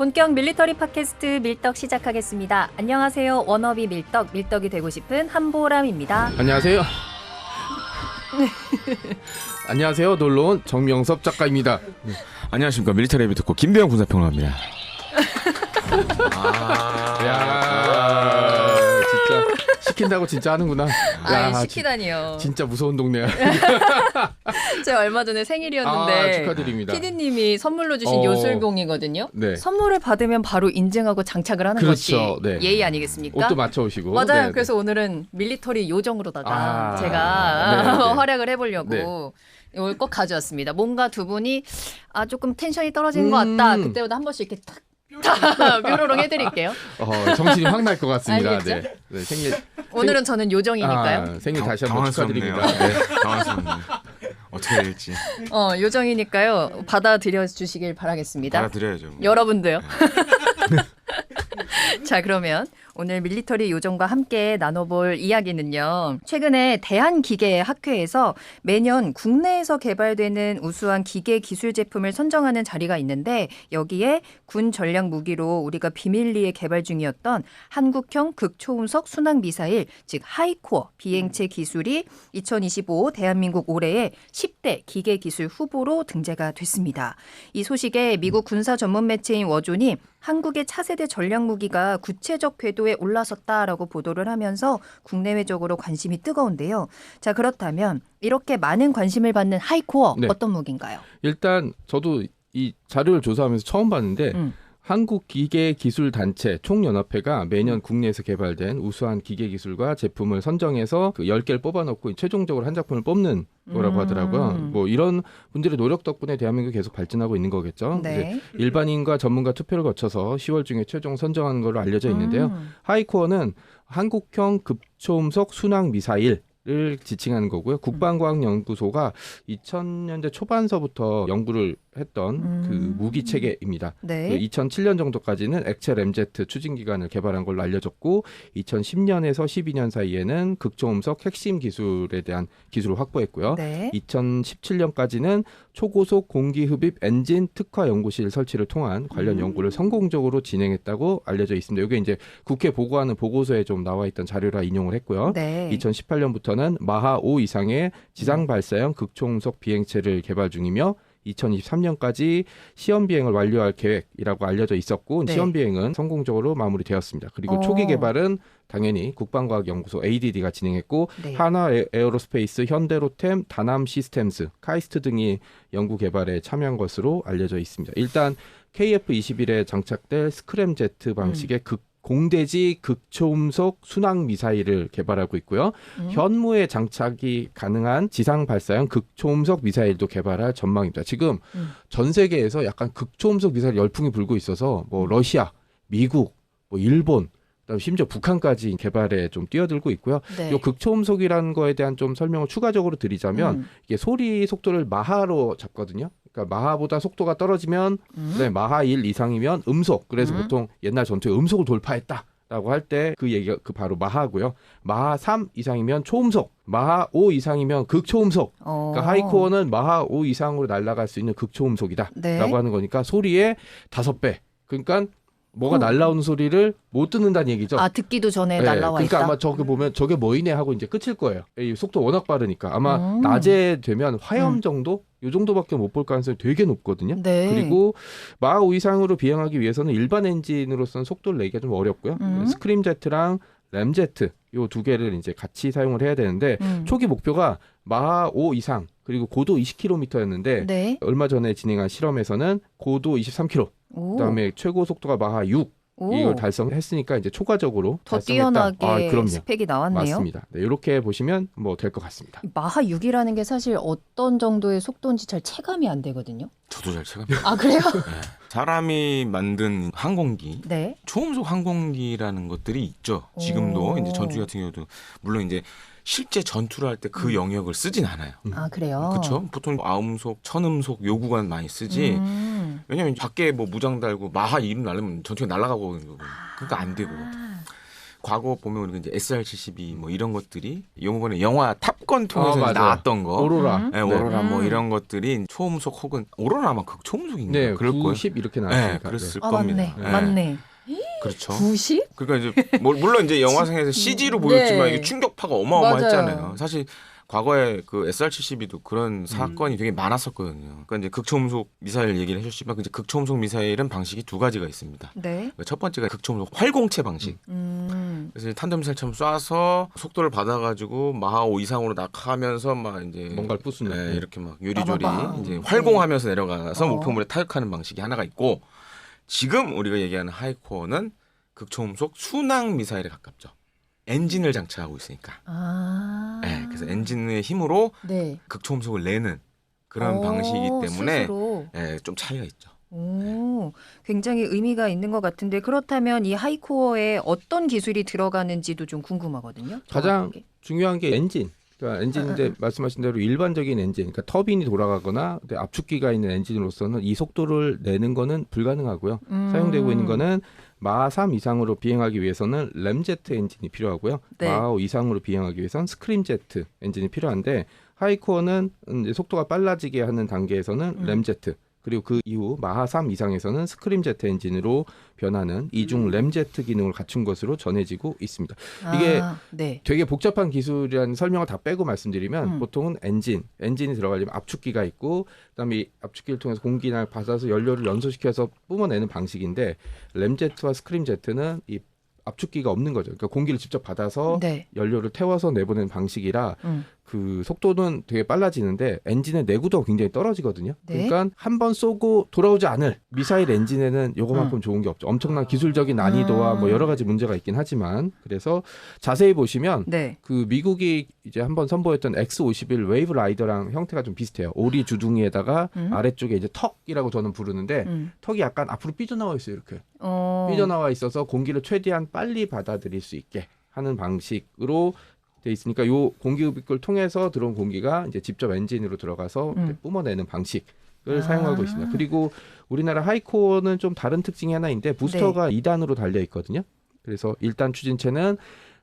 본격 밀리터리 팟캐스트 밀떡 시작하겠습니다. 안녕하세요. 워너비 밀떡, 밀떡이 되고 싶은 한보람입니다. 안녕하세요. 안녕하세요. 놀러온 정명섭 작가입니다. 안녕하십니까. 밀리터리 에비토코 김대영 군사평론가입니다. 야, 진짜 시킨다고 진짜 하는구나. 야, 시키다니요. 진짜 무서운 동네야. 제가 얼마 전에 생일이었는데 축하드립니다. PD님이 선물로 주신 요술봉이거든요. 네. 선물을 받으면 바로 인증하고 장착을 하는 것이 그렇죠. 네. 예의 아니겠습니까? 옷도 맞춰오시고. 맞아요. 네, 그래서 오늘은 밀리터리 요정으로다가 아, 제가 네, 네. 활약을 해보려고 이걸 꼭 가져왔습니다. 뭔가 두 분이 조금 텐션이 떨어진 것 같다. 그때보다 한 번씩 이렇게 탁 뾰로롱 해드릴게요. 정신이 확 날 것 같습니다. 알겠죠? 네. 네, 생일 오늘은 저는 요정이니까요. 생일 다시 한번 당황스럽네요. 축하드립니다. 네, 당황스럽네요. 어떻게 해야 될지 요정이니까요. 받아들여 주시길 바라겠습니다. 알아드려야죠. 여러분도요. 자, 그러면 오늘 밀리터리 요정과 함께 나눠볼 이야기는요. 최근에 대한기계학회에서 매년 국내에서 개발되는 우수한 기계 기술 제품을 선정하는 자리가 있는데 여기에 군 전략 무기로 우리가 비밀리에 개발 중이었던 한국형 극초음속 순항 미사일, 즉 하이코어 비행체 기술이 2025 대한민국 올해의 10대 기계 기술 후보로 등재가 됐습니다. 이 소식에 미국 군사 전문 매체인 워존이 한국의 차세대 전략 무기가 구체적 궤도에 올라섰다라고 보도를 하면서 국내외적으로 관심이 뜨거운데요. 자, 그렇다면 이렇게 많은 관심을 받는 하이코어 네. 어떤 무기인가요? 일단 저도 이 자료를 조사하면서 처음 봤는데 한국기계기술단체 총연합회가 매년 국내에서 개발된 우수한 기계기술과 제품을 선정해서 그 10개를 뽑아놓고 최종적으로 한 작품을 뽑는 거라고 하더라고요. 뭐 이런 분들의 노력 덕분에 대한민국이 계속 발전하고 있는 거겠죠. 네. 이제 일반인과 전문가 투표를 거쳐서 10월 중에 최종 선정하는 걸로 알려져 있는데요. 하이코어는 한국형 급초음속 순항 미사일 를 지칭하는 거고요. 국방과학연구소가 2000년대 초반서부터 연구를 했던 그 무기 체계입니다. 네. 2007년 정도까지는 액체 램제트 추진 기관을 개발한 걸로 알려졌고 2010년에서 12년 사이에는 극초음속 핵심 기술에 대한 기술을 확보했고요. 네. 2017년까지는 초고속 공기흡입 엔진 특화 연구실 설치를 통한 관련 연구를 성공적으로 진행했다고 알려져 있습니다. 이게 이제 국회 보고하는 보고서에 좀 나와 있던 자료라 인용을 했고요. 네. 2018년부터는 마하 5 이상의 지상 발사형 극초음속 비행체를 개발 중이며 2023년까지 시험 비행을 완료할 계획이라고 알려져 있었고 네. 시험 비행은 성공적으로 마무리되었습니다. 그리고 초기 개발은 당연히 국방과학연구소 ADD가 진행했고 네. 하나 에어로스페이스, 현대로템, 다남 시스템스, 카이스트 등이 연구 개발에 참여한 것으로 알려져 있습니다. 일단 KF-21에 장착될 스크램제트 방식의 공대지 극초음속 순항 미사일을 개발하고 있고요. 현무에 장착이 가능한 지상 발사형 극초음속 미사일도 개발할 전망입니다. 지금 전 세계에서 약간 극초음속 미사일 열풍이 불고 있어서 뭐 러시아, 미국, 뭐 일본, 그다음 심지어 북한까지 개발에 좀 뛰어들고 있고요. 네. 이 극초음속이라는 거에 대한 좀 설명을 추가적으로 드리자면 이게 소리 속도를 마하로 잡거든요. 그러니까 마하보다 속도가 떨어지면 마하 1 이상이면 음속. 그래서 보통 옛날 전투에 음속을 돌파했다라고 할 때 그 얘기가 바로 마하고요. 마하 3 이상이면 초음속. 마하 5 이상이면 극초음속. 그러니까 하이코어는 마하 5 이상으로 날아갈 수 있는 극초음속이다라고 네. 하는 거니까 소리의 5배. 그러니까 뭐가 날라오는 소리를 못 듣는다는 얘기죠. 듣기도 전에 네, 날라와 그러니까 있다. 아마 저게 보면 저게 뭐이네 하고 이제 끝일 거예요. 이 속도 워낙 빠르니까 아마 낮에 되면 화염 정도 이 정도밖에 못 볼 가능성이 되게 높거든요. 네. 그리고 마하 5 이상으로 비행하기 위해서는 일반 엔진으로서는 속도를 내기가 좀 어렵고요. 스크림제트랑 램제트 이 두 개를 이제 같이 사용을 해야 되는데 초기 목표가 마하 5 이상 그리고 고도 20km였는데 네. 얼마 전에 진행한 실험에서는 고도 23km 그다음에 최고 속도가 마하 6 이걸 달성했으니까 이제 초과적으로 더 달성했다. 뛰어나게 그럼요. 스펙이 나왔네요. 맞습니다. 네, 이렇게 보시면 뭐 될 것 같습니다. 마하 6이라는 게 사실 어떤 정도의 속도인지 잘 체감이 안 되거든요. 저도 잘 체감. 그래요? 사람이 만든 항공기, 네. 초음속 항공기라는 것들이 있죠. 지금도 이제 전투기 같은 경우도 물론 이제 실제 전투를 할 때 그 영역을 쓰진 않아요. 그래요? 그렇죠. 보통 아음속, 천음속 요 구간 많이 쓰지. 왜냐면 밖에 뭐 무장 달고 마하 2로 날르면 전투기가 날아가고 그러니까 안 되고. 과거 보면 우리가 이제 SR-72 뭐 이런 것들이 이번에 영화 탑건 통해서 맞아요. 나왔던 거. 오로라. 네, 오로라 뭐 이런 것들이 초음속 혹은 오로라 아마 극초음속인가 네, 그럴 거예요. 90 이렇게 네, 나왔으니까. 그랬을 아 겁니다. 맞네. 맞네. 그렇죠. 90? 그러니까 이제 물론 이제 영화상에서 CG로 보였지만 네. 이게 충격파가 어마어마했잖아요. 맞아요. 사실 과거에 그 SR-72도 그런 사건이 되게 많았었거든요. 그러니까 이제 극초음속 미사일 얘기를 해주시면 이제 극초음속 미사일은 방식이 두 가지가 있습니다. 네. 첫 번째가 극초음속 활공체 방식. 그래서 이제 탄도미사일처럼 쏴서 속도를 받아가지고 마하 5 이상으로 낙하하면서 막 이제 뭔가를 부수는. 네, 이렇게 막 요리조리 빠바밤. 이제 활공하면서 내려가서 어. 목표물에 타격하는 방식이 하나가 있고 지금 우리가 얘기하는 하이코어는 극초음속 순항 미사일에 가깝죠. 엔진을 장착하고 있으니까. 아. 네, 그래서 엔진의 힘으로 네. 극초음속을 내는 그런 오, 방식이기 때문에 스스로. 네, 좀 차이가 있죠. 오, 굉장히 의미가 있는 것 같은데 그렇다면 이 하이코어에 어떤 기술이 들어가는지도 좀 궁금하거든요. 가장 정확하게. 중요한 게 엔진. 그러니까 엔진인데 말씀하신 대로 일반적인 엔진, 그러니까 터빈이 돌아가거나 압축기가 있는 엔진으로서는 이 속도를 내는 거는 불가능하고요. 사용되고 있는 거는 마하 3 이상으로 비행하기 위해서는 램제트 엔진이 필요하고요. 네. 마하 5 이상으로 비행하기 위해서는 스크림제트 엔진이 필요한데 하이코어는 이제 속도가 빨라지게 하는 단계에서는 램제트 그리고 그 이후 마하 3 이상에서는 스크림제트 엔진으로 변하는 이중 램제트 기능을 갖춘 것으로 전해지고 있습니다. 이게 네. 되게 복잡한 기술이라는 설명을 다 빼고 말씀드리면 보통은 엔진이 들어가려면 압축기가 있고 그다음에 이 압축기를 통해서 공기를 받아서 연료를 연소시켜서 뿜어내는 방식인데 램제트와 스크림제트는 이 압축기가 없는 거죠. 그러니까 공기를 직접 받아서 네. 연료를 태워서 내보내는 방식이라 그 속도는 되게 빨라지는데 엔진의 내구도가 굉장히 떨어지거든요. 네. 그러니까 한 번 쏘고 돌아오지 않을 미사일 엔진에는 요거만큼 좋은 게 없죠. 엄청난 기술적인 난이도와 뭐 여러 가지 문제가 있긴 하지만 그래서 자세히 보시면 네. 그 미국이 이제 한번 선보였던 X-51 웨이브 라이더랑 형태가 좀 비슷해요. 오리 주둥이에다가 아래쪽에 이제 턱이라고 저는 부르는데 턱이 약간 앞으로 삐져나와 있어요. 이렇게 삐져나와 있어서 공기를 최대한 빨리 받아들일 수 있게 하는 방식으로 돼 있으니까 요 공기흡입구를 통해서 들어온 공기가 이제 직접 엔진으로 들어가서 이제 뿜어내는 방식을 사용하고 있습니다. 그리고 우리나라 하이코어는 좀 다른 특징이 하나인데 부스터가 2단으로 달려 있거든요. 그래서 1단 추진체는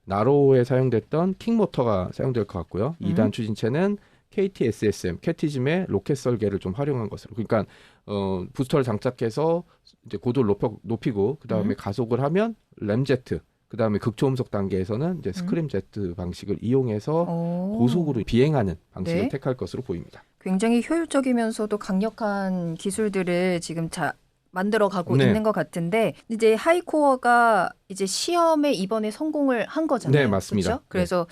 나로호에 사용됐던 킹모터가 사용될 것 같고요. 2단 추진체는 KT-SSM, 캐티즘의 로켓 설계를 좀 활용한 것으로. 그러니까 부스터를 장착해서 이제 고도를 높이고 그 다음에 가속을 하면 램제트, 그 다음에 극초음속 단계에서는 이제 스크림제트 방식을 이용해서 고속으로 비행하는 방식을 네. 택할 것으로 보입니다. 굉장히 효율적이면서도 강력한 기술들을 지금 만들어가고 네. 있는 것 같은데 이제 하이코어가 이제 시험에 이번에 성공을 한 거잖아요. 네, 맞습니다. 그렇죠? 그래서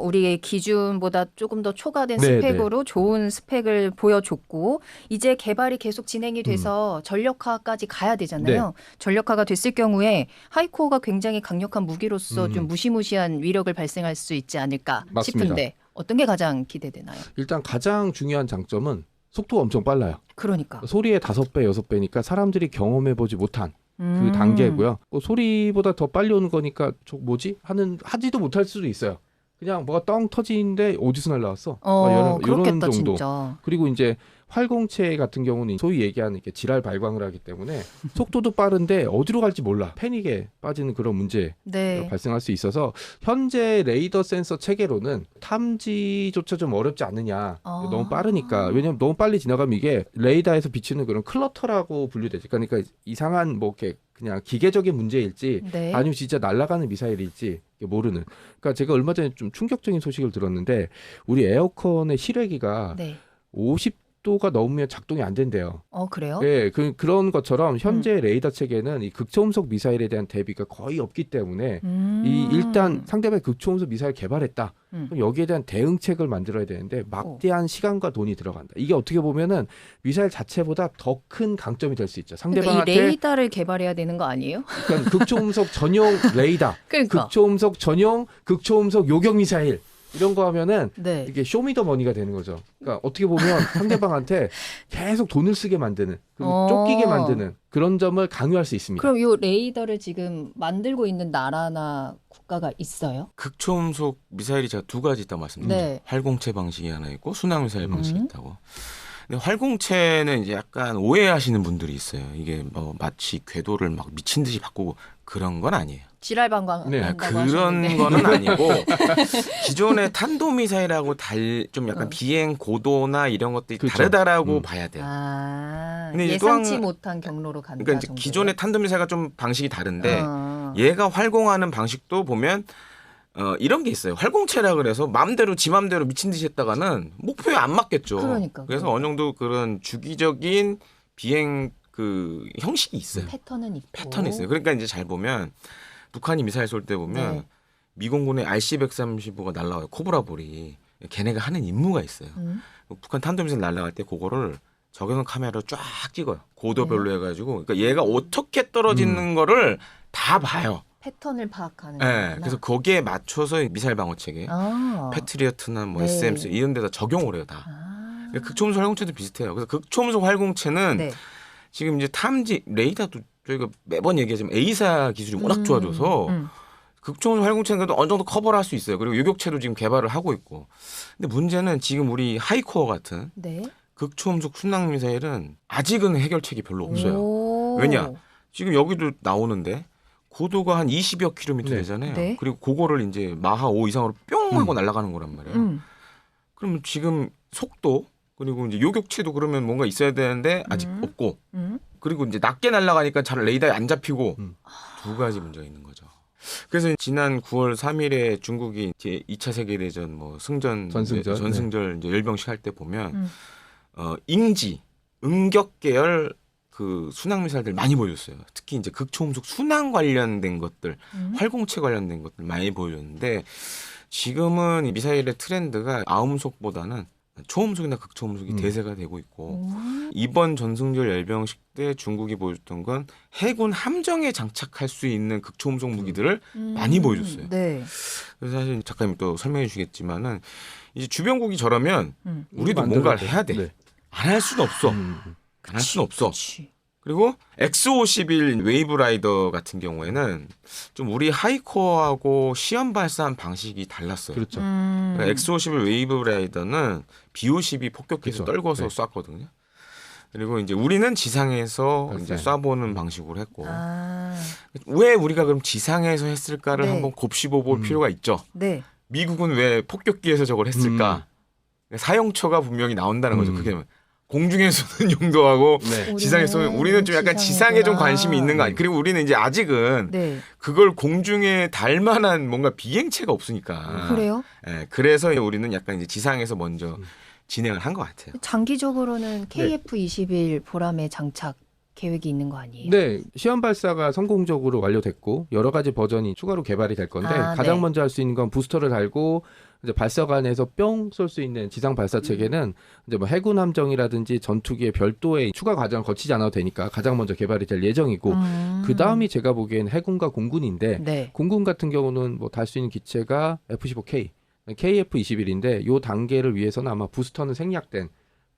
우리의 기준보다 조금 더 초과된 네, 스펙으로 좋은 스펙을 보여줬고 이제 개발이 계속 진행이 돼서 전력화까지 가야 되잖아요. 전력화가 됐을 경우에 하이코어가 굉장히 강력한 무기로서 좀 무시무시한 위력을 발생할 수 있지 않을까 맞습니다. 싶은데 어떤 게 가장 기대되나요? 일단 가장 중요한 장점은 속도가 엄청 빨라요. 그러니까. 소리의 5배, 6배니까 사람들이 경험해보지 못한 그 단계고요. 소리보다 더 빨리 오는 거니까 저 뭐지? 하지도 못할 수도 있어요. 그냥 뭐가 떵 터지는데 어디서 날라왔어? 이런 그렇겠다 정도. 진짜. 그리고 이제 활공체 같은 경우는 소위 얘기하는 게 지랄 발광을 하기 때문에 속도도 빠른데 어디로 갈지 몰라. 패닉에 빠지는 그런 문제 네. 발생할 수 있어서 현재 레이더 센서 체계로는 탐지조차 좀 어렵지 않느냐. 너무 빠르니까. 왜냐하면 너무 빨리 지나가면 이게 레이더에서 비치는 그런 클러터라고 분류되죠. 그러니까 이상한 뭐 이렇게 그냥 기계적인 문제일지 네. 아니면 진짜 날아가는 미사일일지 모르는. 그러니까 제가 얼마 전에 좀 충격적인 소식을 들었는데 우리 에어컨의 실외기가 네. 50도가 넘으면 작동이 안 된대요. 그래요? 네, 그런 것처럼 현재 레이더 체계는 이 극초음속 미사일에 대한 대비가 거의 없기 때문에 이 일단 상대방이 극초음속 미사일 개발했다. 그럼 여기에 대한 대응책을 만들어야 되는데 막대한 시간과 돈이 들어간다. 이게 어떻게 보면은 미사일 자체보다 더 큰 강점이 될 수 있죠. 그러니까 상대방한테 이 레이더를 개발해야 되는 거 아니에요? 그러니까 극초음속 전용 레이더, 그러니까. 극초음속 전용 극초음속 요격 미사일 이런 거 하면은 네. 이게 쇼미더머니가 되는 거죠. 그러니까 어떻게 보면 상대방한테 계속 돈을 쓰게 만드는, 그리고 쫓기게 만드는 그런 점을 강요할 수 있습니다. 그럼 이 레이더를 지금 만들고 있는 나라나 국가가 있어요? 극초음속 미사일이 제가 두 가지 있다고 말씀드렸죠. 네. 활공체 방식이 하나 있고 순항 미사일 방식이 있다고. 근데 활공체는 이제 약간 오해하시는 분들이 있어요. 이게 뭐 마치 궤도를 막 미친 듯이 바꾸고 그런 건 아니에요. 지랄방광 네, 한다고 그런 하셨는데. 거는 아니고 기존의 탄도미사일하고 좀 약간 어. 비행 고도나 이런 것들이 그렇죠. 다르다고 봐야 돼요. 아, 근데 이제 또 한- 예상치 못한 경로로 간다 그러니까 이제 정도로. 기존의 탄도미사일과 좀 방식이 다른데 어. 얘가 활공하는 방식도 보면 이런 게 있어요. 활공체라 그래서 맘대로 지 맘대로 미친 듯이 했다가는 목표에 안 맞겠죠. 그러니까, 그래서 어느 정도 그런 주기적인 비행 그 형식이 있어요. 패턴은 있고. 패턴이 있어요. 그러니까 이제 잘 보면 북한이 미사일 쏠 때 보면 네. 미공군의 RC-135가 날라와요. 코브라볼이. 걔네가 하는 임무가 있어요. 북한 탄도미사일 날라갈 때 그거를 적외선 카메라로 쫙 찍어요. 고도별로 해가지고. 그러니까 얘가 어떻게 떨어지는 거를 다 봐요. 패턴을 파악하는 네, 거구나. 그래서 거기에 맞춰서 미사일 방어 체계, 아. 패트리어트나 뭐 네. SMC 이런 데다 적용을 해요 다. 아. 그러니까 극초음속 활공체도 비슷해요. 그래서 극초음속 활공체는 네. 지금 이제 탐지 레이더도 저희가 매번 얘기하지만 A사 기술이 워낙 좋아져서 극초음속 활공체는 그래도 어느 정도 커버를 할 수 있어요. 그리고 요격체도 지금 개발을 하고 있고. 근데 문제는 지금 우리 하이코어 같은 네. 극초음속 순항 미사일은 아직은 해결책이 별로 없어요. 오. 왜냐? 지금 여기도 나오는데 고도가 한 20여 킬로미터 네. 되잖아요. 네. 그리고 그거를 이제 마하 5 이상으로 뿅 하고 날아가는 거란 말이에요. 그러면 지금 속도 그리고 이제 요격체도 그러면 뭔가 있어야 되는데 아직 없고 그리고 이제 낮게 날아가니까 잘 레이더에 안 잡히고 두 가지 문제가 있는 거죠. 그래서 지난 9월 3일에 중국이 이제 2차 세계대전 뭐 전승절 이제 열병식 할 때 보면 잉지 응격 계열 그 순항 미사일들 많이 보여줬어요. 특히 이제 극초음속 순항 관련된 것들, 활공체 관련된 것들 많이 보여줬는데 지금은 이 미사일의 트렌드가 아음속보다는 초음속이나 극초음속이 대세가 되고 있고 이번 전승절 열병식 때 중국이 보여줬던 건 해군 함정에 장착할 수 있는 극초음속 무기들을 많이 보여줬어요. 네. 그래서 사실 작가님 또 설명해 주시겠지만은 이제 주변국이 저러면 우리도 만들어야 뭔가를 돼. 해야 돼. 네. 안 할 수는 없어. 안 할 수는 없어. 그치. 그리고 X51 웨이브 라이더 같은 경우에는 좀 우리 하이코어하고 시험 발사한 방식이 달랐어요. 그렇죠. 그러니까 X51 웨이브 라이더는 B-52 폭격기에서 그렇죠. 떨궈서 네. 쐈거든요. 그리고 이제 우리는 지상에서 발사. 이제 쏴보는 방식으로 했고 아. 왜 우리가 그럼 지상에서 했을까를 네. 한번 곱씹어 볼 필요가 있죠. 네. 미국은 왜 폭격기에서 저걸 했을까? 사용처가 분명히 나온다는 거죠. 그게 공중에서는 용도하고 네. 지상에서는 우리는 좀 약간 지상에 좀 관심이 있는 거 아니에요. 그리고 우리는 이제 아직은 네. 그걸 공중에 달 만한 뭔가 비행체가 없으니까. 그래요? 예, 그래서 우리는 약간 이제 지상에서 먼저 진행을 한 것 같아요. 장기적으로는 KF-21 보람에 장착 계획이 있는 거 아니에요? 네, 시험 발사가 성공적으로 완료됐고 여러 가지 버전이 추가로 개발이 될 건데 아, 가장 네. 먼저 할 수 있는 건 부스터를 달고 이제 발사관에서 뿅 쏠 수 있는 지상 발사 체계는 이제 뭐 해군 함정이라든지 전투기의 별도의 추가 과정을 거치지 않아도 되니까 가장 먼저 개발이 될 예정이고 그 다음이 제가 보기엔 해군과 공군인데 네. 공군 같은 경우는 뭐 달 수 있는 기체가 F-15K, KF-21인데 요 단계를 위해서는 아마 부스터는 생략된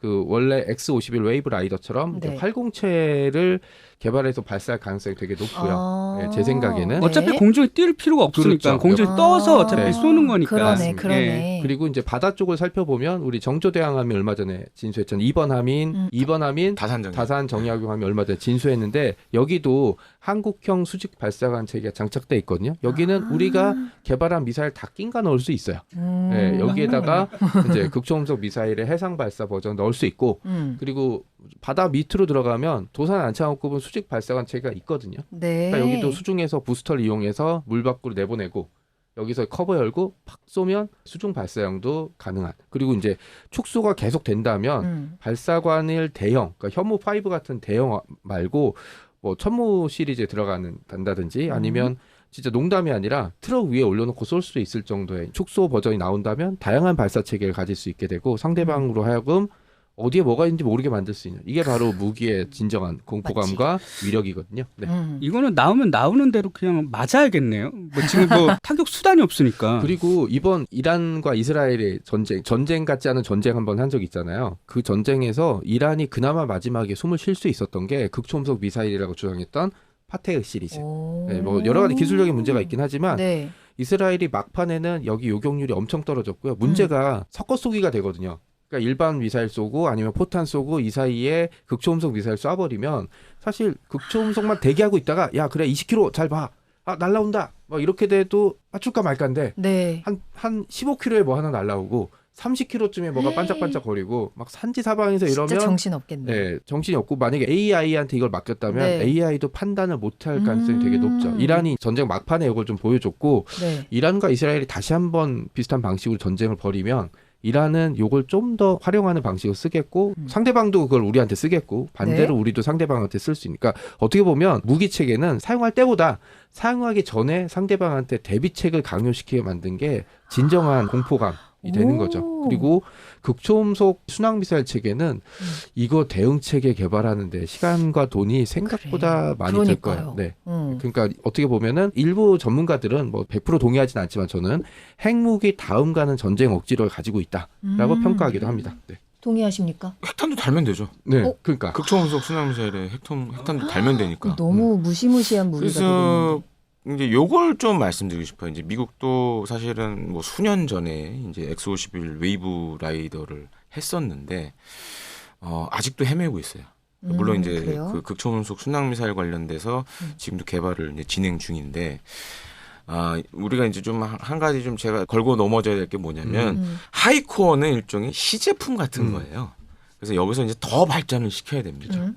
그 원래 X-51 웨이브 라이더처럼 이제 네. 활공체를 개발해서 발사할 가능성이 되게 높고요. 아. 제 생각에는. 네. 어차피 공중에 뛸 필요가 없으니까 그렇죠. 공중에 떠서 어차피 네. 쏘는 거니까. 그러네, 예. 그러네. 그리고 이제 바다 쪽을 살펴보면 우리 정조대왕함이 얼마 전에 진수했잖아요. 2번 함인, 2번 함인 다산정. 다산 정약용함이 얼마 전에 진수했는데 여기도 한국형 수직 발사관 체계가 장착돼 있거든요. 여기는 우리가 개발한 미사일 다 낀가 넣을 수 있어요. 네, 여기에다가 이제 극초음속 미사일의 해상 발사 버전 넣을 수 있고 그리고 바다 밑으로 들어가면 도산 안창호급은 수직 발사관 체계가 있거든요. 네. 그러니까 여기도 수중에서 부스터를 이용해서 물 밖으로 내보내고 여기서 커버 열고 팍 쏘면 수중 발사형도 가능한. 그리고 이제 축소가 계속 된다면 발사관을 대형, 그러니까 현무 5 같은 대형 말고 뭐 천무 시리즈에 들어간다든지 아니면 진짜 농담이 아니라 트럭 위에 올려놓고 쏠 수 있을 정도의 축소 버전이 나온다면 다양한 발사 체계를 가질 수 있게 되고 상대방으로 하여금 어디에 뭐가 있는지 모르게 만들 수 있는 이게 바로 무기의 진정한 공포감과 위력이거든요. 네. 이거는 나오면 나오는 대로 그냥 맞아야겠네요. 뭐 지금 뭐 타격 수단이 없으니까. 그리고 이번 이란과 이스라엘의 전쟁 같지 않은 전쟁 한번 한 적 있잖아요. 그 전쟁에서 이란이 그나마 마지막에 숨을 쉴 수 있었던 게 극초음속 미사일이라고 주장했던 파테흐 시리즈. 네, 뭐 여러 가지 기술적인 문제가 있긴 하지만 네. 이스라엘이 막판에는 여기 요격률이 엄청 떨어졌고요. 문제가 섞어 쏘기가 되거든요. 그러니까 일반 미사일 쏘고 아니면 포탄 쏘고 이 사이에 극초음속 미사일 쏴버리면 사실 극초음속만 대기하고 있다가 야 그래 20km 잘 봐. 아 날라온다. 막 이렇게 돼도 맞출까 말까인데 네. 한 15km에 뭐 하나 날라오고 30km쯤에 뭐가 반짝반짝거리고 막 산지 사방에서 진짜 이러면 정신 없겠네. 네, 정신이 없고 만약에 AI한테 이걸 맡겼다면 네. AI도 판단을 못할 가능성이 되게 높죠. 이란이 전쟁 막판에 이걸 좀 보여줬고 네. 이란과 이스라엘이 다시 한번 비슷한 방식으로 전쟁을 벌이면 이란은 이걸 좀 더 활용하는 방식을 쓰겠고 상대방도 그걸 우리한테 쓰겠고 반대로 네. 우리도 상대방한테 쓸 수 있으니까 어떻게 보면 무기 체계는 사용할 때보다 사용하기 전에 상대방한테 대비책을 강요시키게 만든 게 진정한 공포감이 되는 거죠. 그리고 극초음속 순항미사일 체계는 이거 대응 체계 개발하는데 시간과 돈이 생각보다 그래. 많이 들 그러니까요. 거예요. 네. 그러니까 어떻게 보면은 일부 전문가들은 뭐 100% 동의하진 않지만 저는 핵무기 다음 가는 전쟁 억지를 가지고 있다라고 평가하기도 합니다. 네. 동의하십니까? 핵탄도 달면 되죠. 네. 그러니까 극초음속 순항미사일에 핵탄도 달면 되니까. 너무 무시무시한 무기가 그래서 되겠는데. 이제 요걸 좀 말씀드리고 싶어요. 이제 미국도 사실은 뭐 수년 전에 이제 X-51 웨이브 라이더를 했었는데 아직도 헤매고 있어요. 물론 이제 그래요? 그 극초음속 순항미사일 관련돼서 지금도 개발을 이제 진행 중인데 우리가 이제 좀 한 가지 좀 제가 걸고 넘어져야 될 게 뭐냐면 하이코어는 일종의 시제품 같은 거예요. 그래서 여기서 이제 더 발전을 시켜야 됩니다.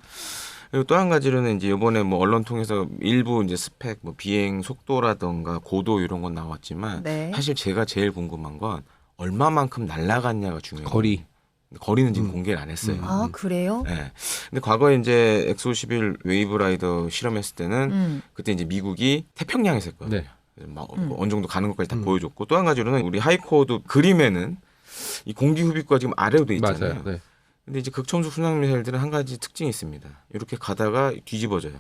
그리고 또 한 가지로는 이제 이번에 뭐 언론 통해서 일부 이제 스펙, 뭐 비행 속도라던가 고도 이런 건 나왔지만 네. 사실 제가 제일 궁금한 건 얼마만큼 날아갔냐가 중요해요. 거리는 지금 공개를 안 했어요. 아 그래요? 네. 근데 과거에 이제 X-51 웨이브 라이더 실험했을 때는 그때 이제 미국이 태평양에서 했거든요. 네. 막 어느 정도 가는 것까지 다 보여줬고 또 한 가지로는 우리 하이코어도 그림에는 이 공기 흡입구가 지금 아래로 돼 있잖아요. 맞아요. 네. 근데 이제 극초음속 순항미사일들은 한 가지 특징이 있습니다. 이렇게 가다가 뒤집어져요.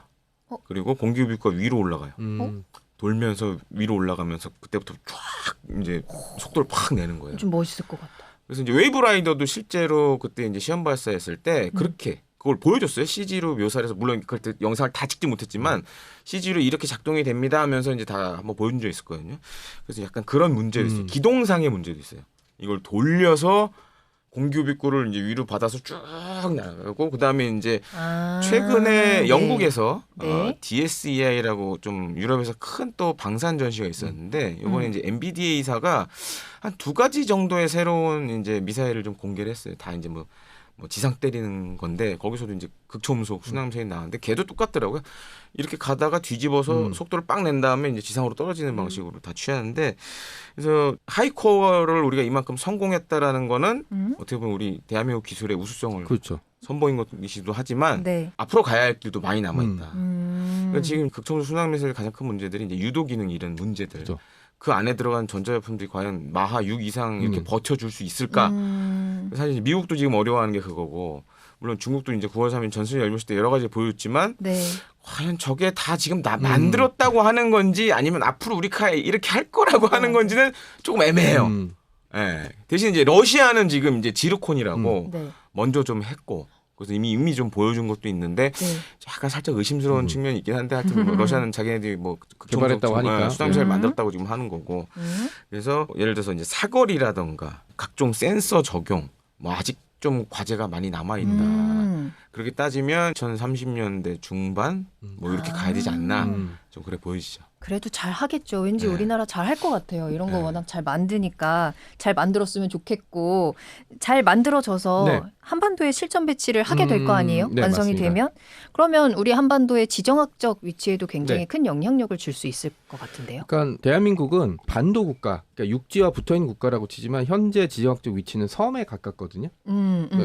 그리고 공기 흡입구가 위로 올라가요. 돌면서 위로 올라가면서 그때부터 쫙 이제 속도를 팍 내는 거예요. 좀 멋있을 것 같다. 그래서 이제 웨이브 라이더도 실제로 그때 이제 시험 발사했을 때 그렇게 그걸 보여줬어요. CG로 묘사를 해서 물론 그때 영상을 다 찍지 못했지만 CG로 이렇게 작동이 됩니다 하면서 이제 다 한번 보여준 적이 있었거든요. 그래서 약간 그런 문제도 있어요. 기동상의 문제도 있어요. 이걸 돌려서 공기흡입구를 이제 위로 받아서 쭉 나가고 그다음에 이제 최근에 네. 영국에서 네. DSEI라고 좀 유럽에서 큰 또 방산 전시가 있었는데 이번에 이제 MBDA사가 한 2가지 정도의 새로운 이제 미사일을 좀 공개를 했어요. 다 이제 뭐 지상 때리는 건데 거기서도 이제 극초음속 순항미사일이 나왔는데 걔도 똑같더라고요. 이렇게 가다가 뒤집어서 속도를 빡 낸 다음에 이제 지상으로 떨어지는 방식으로 다 취하는데 그래서 하이코어를 우리가 이만큼 성공했다라는 거는 어떻게 보면 우리 대한민국 기술의 우수성을 그렇죠. 선보인 것이기도 하지만 네. 앞으로 가야 할 길도 많이 남아 있다. 그러니까 지금 극초음속 순항미사일 가장 큰 문제들이 이제 유도 기능 이런 문제들. 그렇죠. 그 안에 들어간 전자제품들이 과연 마하 6 이상 이렇게 버텨줄 수 있을까? 사실 미국도 지금 어려워하는 게 그거고 물론 중국도 이제 9월 3일 전술이 열렸을 때 여러 가지 보여줬지만 네. 과연 저게 다 지금 만들었다고 하는 건지 아니면 앞으로 우리가 이렇게 할 거라고 하는 건지는 조금 애매해요. 예. 대신 이제 러시아는 지금 이제 지르콘이라고 네. 먼저 좀 했고 그래서 이미 좀 보여준 것도 있는데 네. 약간 살짝 의심스러운 측면이 있긴 한데 하여튼 뭐 러시아는 자기네들이 뭐 개발했다고 하니까. 수담미사일 만들었다고 지금 하는 거고 그래서 예를 들어서 이제 사거리라던가 각종 센서 적용 뭐 아직 좀 과제가 많이 남아 있다. 그렇게 따지면 2030년대 중반 뭐 이렇게 가야 되지 않나 좀 그래 보이시죠. 그래도 잘 하겠죠. 왠지 네. 우리나라 잘 할 것 같아요. 이런 거 네. 워낙 잘 만드니까 잘 만들었으면 좋겠고 잘 만들어져서 네. 한반도에 실전 배치를 하게 될 거 아니에요? 네, 완성이 맞습니다. 되면 그러면 우리 한반도의 지정학적 위치에도 굉장히 네. 큰 영향력을 줄 수 있을 것 같은데요. 그러니까 대한민국은 반도 국가, 그러니까 육지와 붙어있는 국가라고 치지만 현재 지정학적 위치는 섬에 가깝거든요.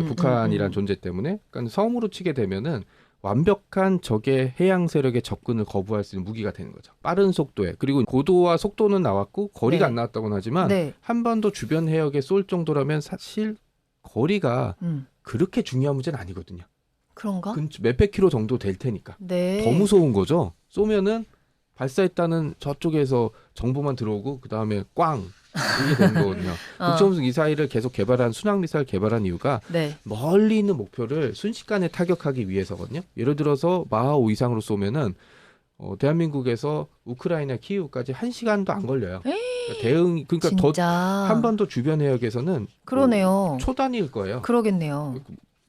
북한이란 존재 때문에. 그러니까 섬으로 치게 되면은 완벽한 적의 해양 세력의 접근을 거부할 수 있는 무기가 되는 거죠. 빠른 속도에. 그리고 고도와 속도는 나왔고 거리가 네. 안 나왔다고는 하지만 네. 한반도 주변 해역에 쏠 정도라면 사실 거리가 그렇게 중요한 문제는 아니거든요. 그런가? 몇백 킬로 정도 될 테니까. 네. 더 무서운 거죠. 쏘면은 발사했다는 저쪽에서 정보만 들어오고 그 다음에 꽝 이게 되는 거거든요. 극초음속 미사일을 계속 개발한 순항 미사일 개발한 이유가 네. 멀리 있는 목표를 순식간에 타격하기 위해서거든요. 예를 들어서 마하 5 이상으로 쏘면은 대한민국에서 우크라이나 키이우까지 1시간도 안 걸려요. 그러니까 대응 그러니까 진짜. 한반도 주변 해역에서는 그러네요. 초 단위일 거예요. 그러겠네요.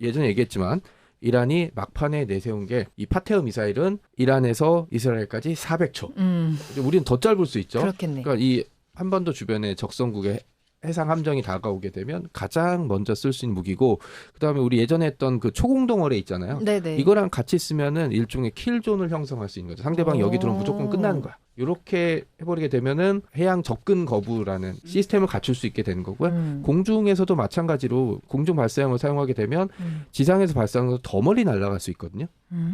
예전에 얘기했지만 이란이 막판에 내세운 게 이 파테어 미사일은 이란에서 이스라엘까지 400초. 우리는 더 짧을 수 있죠. 그렇겠네. 그러니까 이 한반도 주변의 적성국에 해상 함정이 다가오게 되면 가장 먼저 쓸 수 있는 무기고, 그다음에 우리 예전에 했던 그 초공동어뢰 있잖아요. 네네. 이거랑 같이 쓰면은 일종의 킬존을 형성할 수 있는 거죠. 상대방 여기 들어오면 무조건 끝나는 거야. 이렇게 해버리게 되면은 해양 접근 거부라는 시스템을 갖출 수 있게 되는 거고요. 공중에서도 마찬가지로 공중 발사형을 사용하게 되면 지상에서 발사하는 것도 더 멀리 날아갈 수 있거든요.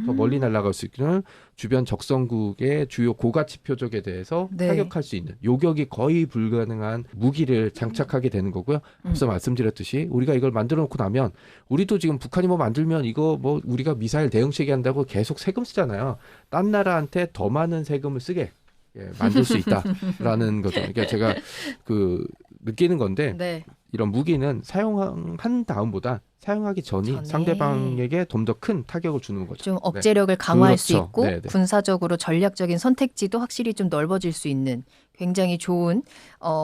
더 멀리 날아갈 수 있는 주변 적성국의 주요 고가치 표적에 대해서 네. 타격할 수 있는 요격이 거의 불가능한 무기를 장착하게 되는 거고요. 앞서 말씀드렸듯이 우리가 이걸 만들어 놓고 나면 우리도 지금 북한이 뭐 만들면 이거 뭐 우리가 미사일 대응 체계한다고 계속 세금 쓰잖아요. 딴 나라한테 더 많은 세금을 쓰게 만들 수 있다라는 거죠. 그러니까 제가 그 느끼는 건데 네. 이런 무기는 사용한 다음보다 사용하기 전에 상대방에게 좀 더 큰 타격을 주는 거죠. 좀 억제력을 강화할 수 그렇죠. 있고 네네. 군사적으로 전략적인 선택지도 확실히 좀 넓어질 수 있는 굉장히 좋은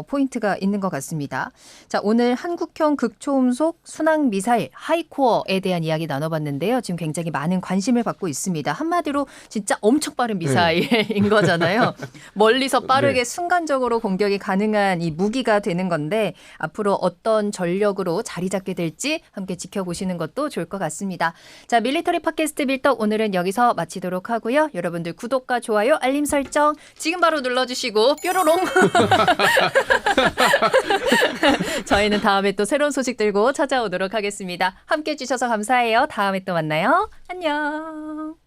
포인트가 있는 것 같습니다. 자, 오늘 한국형 극초음속 순항 미사일 하이코어에 대한 이야기 나눠봤는데요. 지금 굉장히 많은 관심을 받고 있습니다. 한마디로 진짜 엄청 빠른 미사일인 거잖아요. 멀리서 빠르게 순간적으로 공격이 가능한 이 무기가 되는 건데 앞으로 어떤 전력으로 자리 잡게 될지 함께 지켜보시는 것도 좋을 것 같습니다. 자, 밀리터리 팟캐스트 밀떡 오늘은 여기서 마치도록 하고요. 여러분들 구독과 좋아요, 알림 설정 지금 바로 눌러주시고 뾰로롱 저희는 다음에 또 새로운 소식 들고 찾아오도록 하겠습니다. 함께해 주셔서 감사해요. 다음에 또 만나요. 안녕.